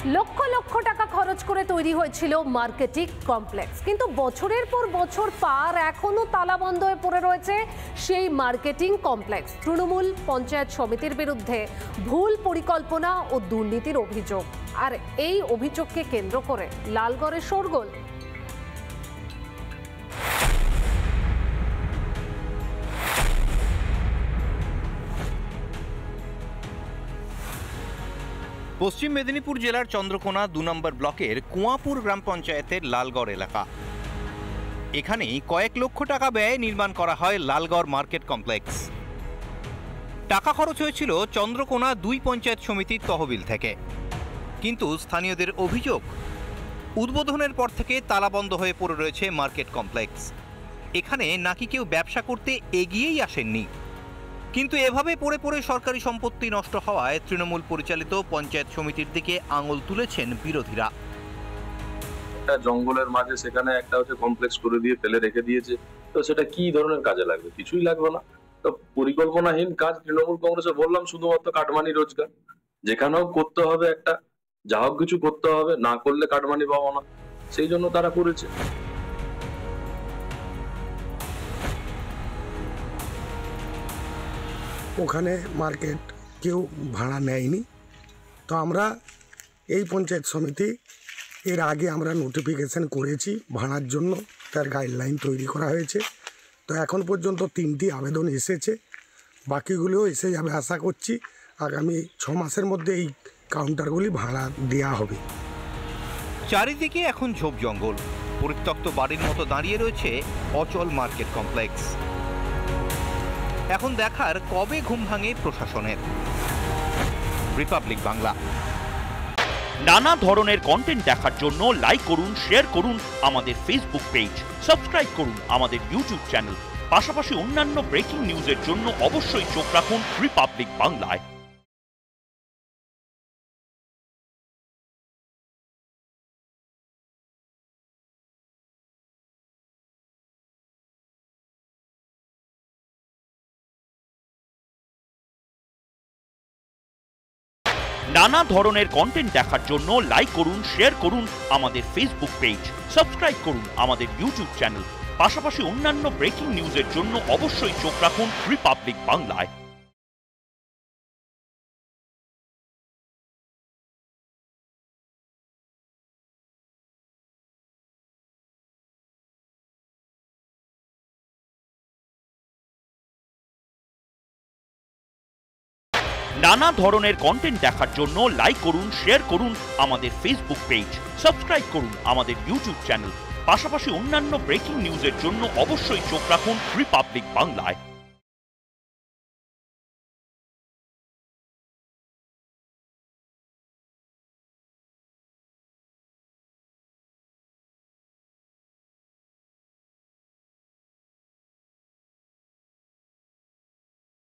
লক্ষ লক্ষ টাকা খরচ করে তৈরি হয়েছিল মার্কেটিং কমপ্লেক্স, কিন্তু বছরের পর বছর পার এখনো তালাবন্ধ হয়ে পড়ে রয়েছে সেই মার্কেটিং কমপ্লেক্স। তৃণমূল পঞ্চায়েত সমিতির বিরুদ্ধে ভুল পরিকল্পনা ও দুর্নীতির অভিযোগ, আর এই অভিযোগকে কেন্দ্র করে লালগড়ে শোরগোল। পশ্চিম মেদিনীপুর জেলার চন্দ্রকোনা ২ নম্বর ব্লকের কুয়াপুর গ্রাম পঞ্চায়েতের লালগড় এলাকা। এখানেই কয়েক লক্ষ টাকা ব্যয়ে নির্মাণ করা হয় লালগড় মার্কেট কমপ্লেক্স। টাকা খরচ হয়েছিল চন্দ্রকোনা ২ পঞ্চায়েত সমিতির তহবিল থেকে, কিন্তু স্থানীয়দের অভিযোগ উদ্বোধনের পর থেকে তালাবন্ধ হয়ে পড়ে রয়েছে মার্কেট কমপ্লেক্স। এখানে নাকি কেউ ব্যবসা করতে এগিয়েই আসেননি, কিন্তু এভাবে পড়ে পড়ে সরকারি সম্পত্তি নষ্ট হওয়ায় তৃণমূল পরিচালিত পঞ্চায়েত সমিতির দিকে আঙুল তুলেছেন বিরোধীরা। একটা জঙ্গলের মাঝে সেখানে একটা কমপ্লেক্স করে দিয়ে ফেলে রেখে দিয়েছে, তো সেটা কি ধরনের কাজে লাগবে? কিছুই লাগবে না। তো পরিকল্পনাহীন কাজ তৃণমূল কংগ্রেসে। বললাম শুধুমাত্র কাটমানি রোজগার, যেখানেও করতে হবে একটা যা হোক কিছু করতে হবে, না করলে কাটমানি পাবো না, সেই জন্য তারা করেছে। ওখানে মার্কেট কেউ ভাড়া নেয়নি। তো আমরা এই পঞ্চায়েত সমিতি এর আগে আমরা নোটিফিকেশান করেছি ভাড়ার জন্য, তার গাইডলাইন তৈরি করা হয়েছে। তো এখন পর্যন্ত ৩টি আবেদন এসেছে, বাকিগুলোও এসে যাবে। আশা করছি আগামী ৬ মাসের মধ্যে এই কাউন্টারগুলি ভাড়া দেওয়া হবে। চারিদিকে এখন ঝোপ জঙ্গল, পরিত্যক্ত বাড়ির মতো দাঁড়িয়ে রয়েছে অচল মার্কেট কমপ্লেক্স। এখন দেখার কবে ঘুম ভাঙে প্রশাসনের। রিপাবলিক বাংলা। নানা ধরনের কন্টেন্ট দেখার জন্য লাইক করুন, শেয়ার করুন আমাদের ফেসবুক পেজ, সাবস্ক্রাইব করুন আমাদের ইউটিউব চ্যানেল। পাশাপাশি অন্যান্য ব্রেকিং নিউজের জন্য অবশ্যই চোখ রাখুন রিপাবলিক বাংলায়। নানা ধরনের কন্টেন্ট দেখার জন্য লাইক করুন, শেয়ার করুন আমাদের ফেসবুক পেজ, সাবস্ক্রাইব করুন আমাদের ইউটিউব চ্যানেল। পাশাপাশি অন্যান্য ব্রেকিং নিউজের জন্য অবশ্যই চোখ রাখুন রিপাবলিক বাংলায়। নানা ধরনের কন্টেন্ট দেখার জন্য লাইক করুন, শেয়ার করুন আমাদের ফেসবুক পেজ, সাবস্ক্রাইব করুন আমাদের ইউটিউব চ্যানেল। পাশাপাশি অন্যান্য ব্রেকিং নিউজের জন্য অবশ্যই চোখ রাখুন রিপাবলিক বাংলায়।